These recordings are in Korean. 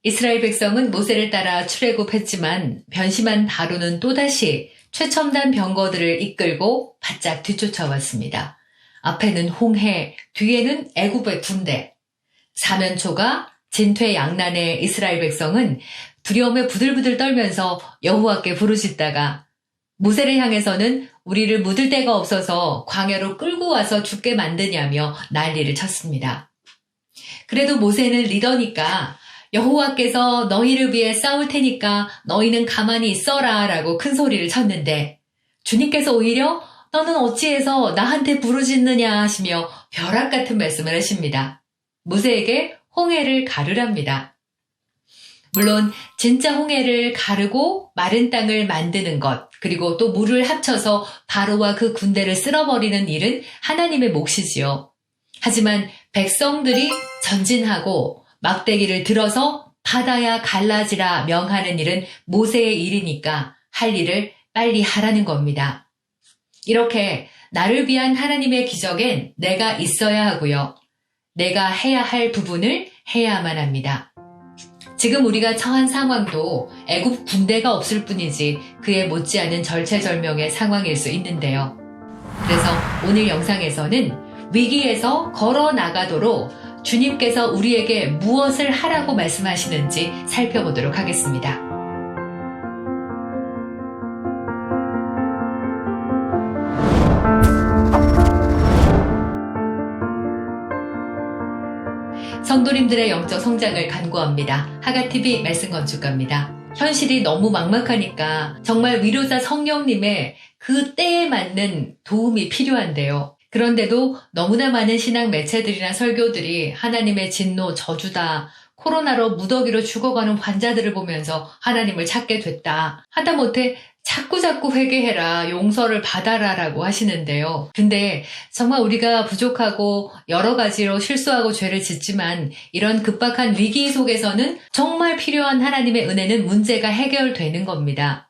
이스라엘 백성은 모세를 따라 출애굽했지만 변심한 바로는 또다시 최첨단 병거들을 이끌고 바짝 뒤쫓아왔습니다. 앞에는 홍해, 뒤에는 애굽의 군대. 사면초가 진퇴양난의 이스라엘 백성은 두려움에 부들부들 떨면서 여호와께 부르짖다가 모세를 향해서는 우리를 묻을 데가 없어서 광야로 끌고 와서 죽게 만드냐며 난리를 쳤습니다. 그래도 모세는 리더니까 여호와께서 너희를 위해 싸울 테니까 너희는 가만히 있어라 라고 큰 소리를 쳤는데 주님께서 오히려 너는 어찌해서 나한테 부르짖느냐 하시며 벼락 같은 말씀을 하십니다. 모세에게 홍해를 가르랍니다. 물론 진짜 홍해를 가르고 마른 땅을 만드는 것 그리고 또 물을 합쳐서 바로와 그 군대를 쓸어버리는 일은 하나님의 몫이지요. 하지만 백성들이 전진하고 막대기를 들어서 바다야 갈라지라 명하는 일은 모세의 일이니까 할 일을 빨리 하라는 겁니다. 이렇게 나를 위한 하나님의 기적엔 내가 있어야 하고요. 내가 해야 할 부분을 해야만 합니다. 지금 우리가 처한 상황도 애굽 군대가 없을 뿐이지 그에 못지않은 절체절명의 상황일 수 있는데요. 그래서 오늘 영상에서는 위기에서 걸어 나가도록 주님께서 우리에게 무엇을 하라고 말씀하시는지 살펴보도록 하겠습니다. 성도님들의 영적 성장을 간구합니다. 하가TV 말씀 건축가입니다. 현실이 너무 막막하니까 정말 위로자 성령님의 그 때에 맞는 도움이 필요한데요. 그런데도 너무나 많은 신앙 매체들이나 설교들이 하나님의 진노, 저주다, 코로나로 무더기로 죽어가는 환자들을 보면서 하나님을 찾게 됐다. 하다못해 자꾸 회개해라, 용서를 받아라라고 하시는데요. 근데 정말 우리가 부족하고 여러 가지로 실수하고 죄를 짓지만 이런 급박한 위기 속에서는 정말 필요한 하나님의 은혜는 문제가 해결되는 겁니다.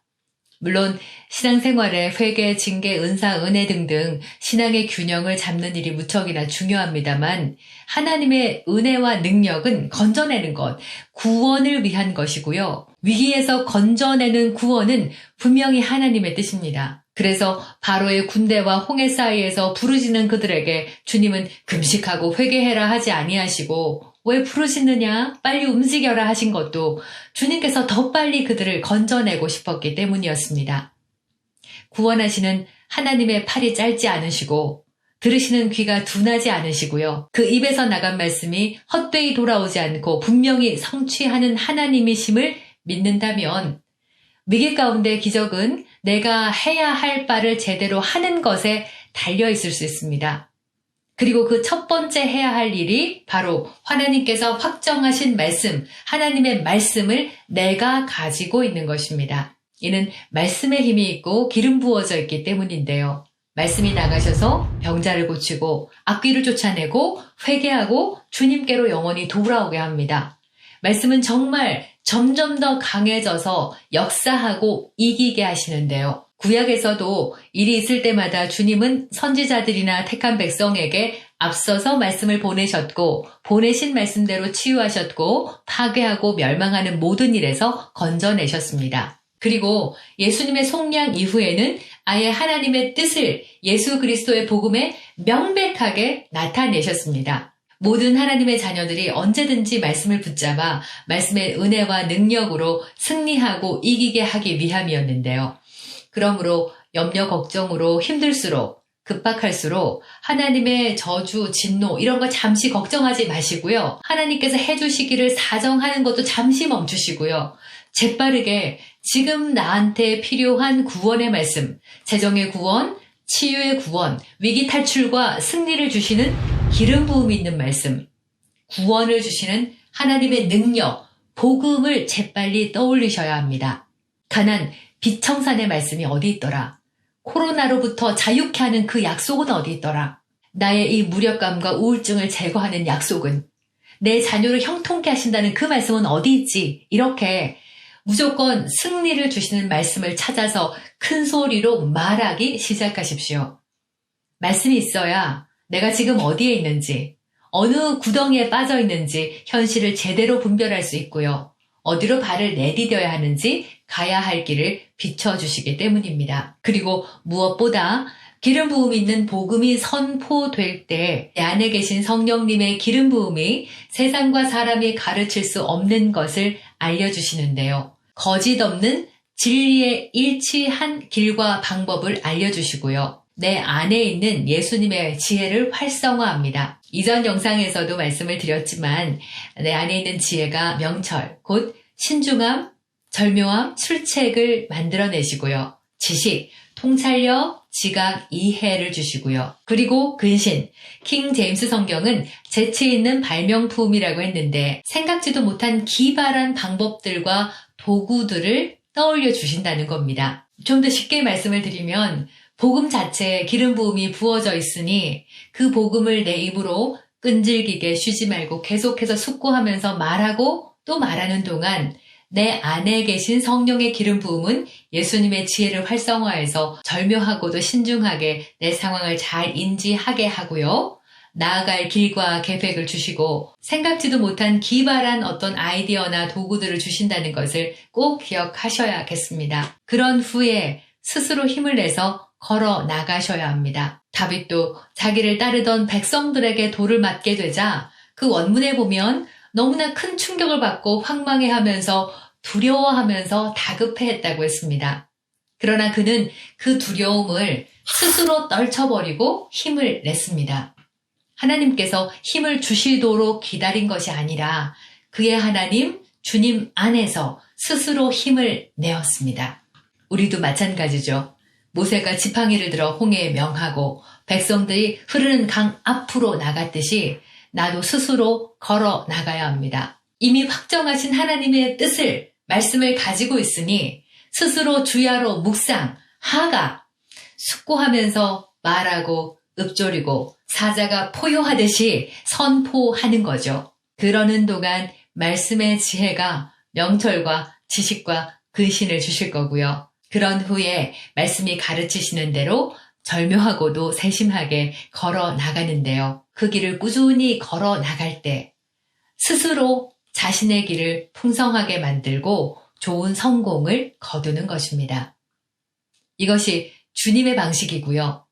물론 신앙생활에 회개, 징계, 은사, 은혜 등등 신앙의 균형을 잡는 일이 무척이나 중요합니다만 하나님의 은혜와 능력은 건져내는 것, 구원을 위한 것이고요. 위기에서 건져내는 구원은 분명히 하나님의 뜻입니다. 그래서 바로의 군대와 홍해 사이에서 부르짖는 그들에게 주님은 금식하고 회개해라 하지 아니하시고 왜 부르짖느냐 빨리 움직여라 하신 것도 주님께서 더 빨리 그들을 건져내고 싶었기 때문이었습니다. 구원하시는 하나님의 팔이 짧지 않으시고 들으시는 귀가 둔하지 않으시고요. 그 입에서 나간 말씀이 헛되이 돌아오지 않고 분명히 성취하는 하나님이심을 믿는다면 위기 가운데 기적은 내가 해야 할 바를 제대로 하는 것에 달려있을 수 있습니다. 그리고 그 첫 번째 해야 할 일이 바로 하나님께서 확정하신 말씀, 하나님의 말씀을 내가 가지고 있는 것입니다. 이는 말씀의 힘이 있고 기름 부어져 있기 때문인데요. 말씀이 나가셔서 병자를 고치고 악귀를 쫓아내고 회개하고 주님께로 영원히 돌아오게 합니다. 말씀은 정말 점점 더 강해져서 역사하고 이기게 하시는데요. 구약에서도 일이 있을 때마다 주님은 선지자들이나 택한 백성에게 앞서서 말씀을 보내셨고 보내신 말씀대로 치유하셨고 파괴하고 멸망하는 모든 일에서 건져내셨습니다. 그리고 예수님의 속량 이후에는 아예 하나님의 뜻을 예수 그리스도의 복음에 명백하게 나타내셨습니다. 모든 하나님의 자녀들이 언제든지 말씀을 붙잡아 말씀의 은혜와 능력으로 승리하고 이기게 하기 위함이었는데요. 그러므로 염려 걱정으로 힘들수록 급박할수록 하나님의 저주, 진노 이런 거 잠시 걱정하지 마시고요. 하나님께서 해주시기를 사정하는 것도 잠시 멈추시고요. 재빠르게 지금 나한테 필요한 구원의 말씀, 재정의 구원, 치유의 구원, 위기 탈출과 승리를 주시는 기름 부음이 있는 말씀, 구원을 주시는 하나님의 능력, 복음을 재빨리 떠올리셔야 합니다. 가난, 비청산의 말씀이 어디 있더라? 코로나로부터 자유케 하는 그 약속은 어디 있더라? 나의 이 무력감과 우울증을 제거하는 약속은? 내 자녀를 형통케 하신다는 그 말씀은 어디 있지? 이렇게 무조건 승리를 주시는 말씀을 찾아서 큰 소리로 말하기 시작하십시오. 말씀이 있어야 내가 지금 어디에 있는지, 어느 구덩이에 빠져 있는지 현실을 제대로 분별할 수 있고요. 어디로 발을 내디뎌야 하는지 가야 할 길을 비춰주시기 때문입니다. 그리고 무엇보다 기름 부음이 있는 복음이 선포될 때 내 안에 계신 성령님의 기름 부음이 세상과 사람이 가르칠 수 없는 것을 알려주시는데요. 거짓 없는 진리에 일치한 길과 방법을 알려주시고요. 내 안에 있는 예수님의 지혜를 활성화합니다. 이전 영상에서도 말씀을 드렸지만 내 안에 있는 지혜가 명철, 곧 신중함, 절묘함, 출첵을 만들어내시고요. 지식, 통찰력, 지각, 이해를 주시고요. 그리고 근신, 킹 제임스 성경은 재치 있는 발명품이라고 했는데 생각지도 못한 기발한 방법들과 도구들을 떠올려 주신다는 겁니다. 좀 더 쉽게 말씀을 드리면 복음 자체에 기름 부음이 부어져 있으니 그 복음을 내 입으로 끈질기게 쉬지 말고 계속해서 숙고하면서 말하고 또 말하는 동안 내 안에 계신 성령의 기름 부음은 예수님의 지혜를 활성화해서 절묘하고도 신중하게 내 상황을 잘 인지하게 하고요. 나아갈 길과 계획을 주시고 생각지도 못한 기발한 어떤 아이디어나 도구들을 주신다는 것을 꼭 기억하셔야겠습니다. 그런 후에 스스로 힘을 내서 걸어 나가셔야 합니다. 다윗도 자기를 따르던 백성들에게 돌을 맞게 되자 그 원문에 보면 너무나 큰 충격을 받고 황망해하면서 두려워하면서 다급해했다고 했습니다. 그러나 그는 그 두려움을 스스로 떨쳐버리고 힘을 냈습니다. 하나님께서 힘을 주시도록 기다린 것이 아니라 그의 하나님 주님 안에서 스스로 힘을 내었습니다. 우리도 마찬가지죠. 모세가 지팡이를 들어 홍해에 명하고 백성들이 흐르는 강 앞으로 나갔듯이 나도 스스로 걸어 나가야 합니다. 이미 확정하신 하나님의 뜻을, 말씀을 가지고 있으니 스스로 주야로 묵상, 하가, 숙고하면서 말하고 읊조리고 사자가 포효하듯이 선포하는 거죠. 그러는 동안 말씀의 지혜가 명철과 지식과 근신을 주실 거고요. 그런 후에 말씀이 가르치시는 대로 절묘하고도 세심하게 걸어 나가는데요. 그 길을 꾸준히 걸어 나갈 때 스스로 자신의 길을 풍성하게 만들고 좋은 성공을 거두는 것입니다. 이것이 주님의 방식이고요.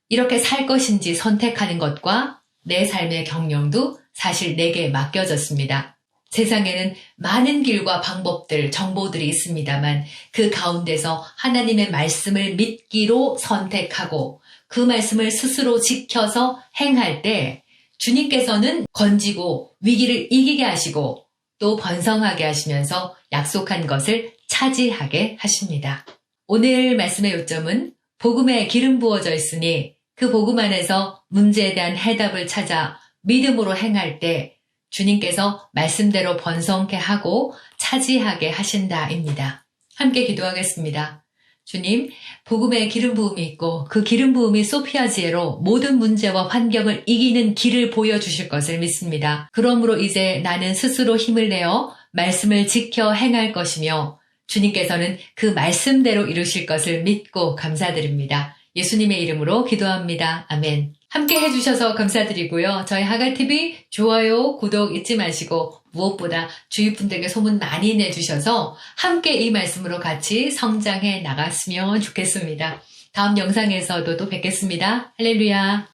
이렇게 살 것인지 선택하는 것과 내 삶의 경영도 사실 내게 맡겨졌습니다. 세상에는 많은 길과 방법들, 정보들이 있습니다만 그 가운데서 하나님의 말씀을 믿기로 선택하고 그 말씀을 스스로 지켜서 행할 때 주님께서는 건지고 위기를 이기게 하시고 또 번성하게 하시면서 약속한 것을 차지하게 하십니다. 오늘 말씀의 요점은 복음에 기름 부어져 있으니 그 복음 안에서 문제에 대한 해답을 찾아 믿음으로 행할 때 주님께서 말씀대로 번성케 하고 차지하게 하신다입니다. 함께 기도하겠습니다. 주님, 복음에 기름 부음이 있고 그 기름 부음이 소피아 지혜로 모든 문제와 환경을 이기는 길을 보여주실 것을 믿습니다. 그러므로 이제 나는 스스로 힘을 내어 말씀을 지켜 행할 것이며 주님께서는 그 말씀대로 이루실 것을 믿고 감사드립니다. 예수님의 이름으로 기도합니다. 아멘. 함께 해주셔서 감사드리고요. 저희 하가TV 좋아요, 구독 잊지 마시고 무엇보다 주위 분들에게 소문 많이 내주셔서 함께 이 말씀으로 같이 성장해 나갔으면 좋겠습니다. 다음 영상에서도 또 뵙겠습니다. 할렐루야.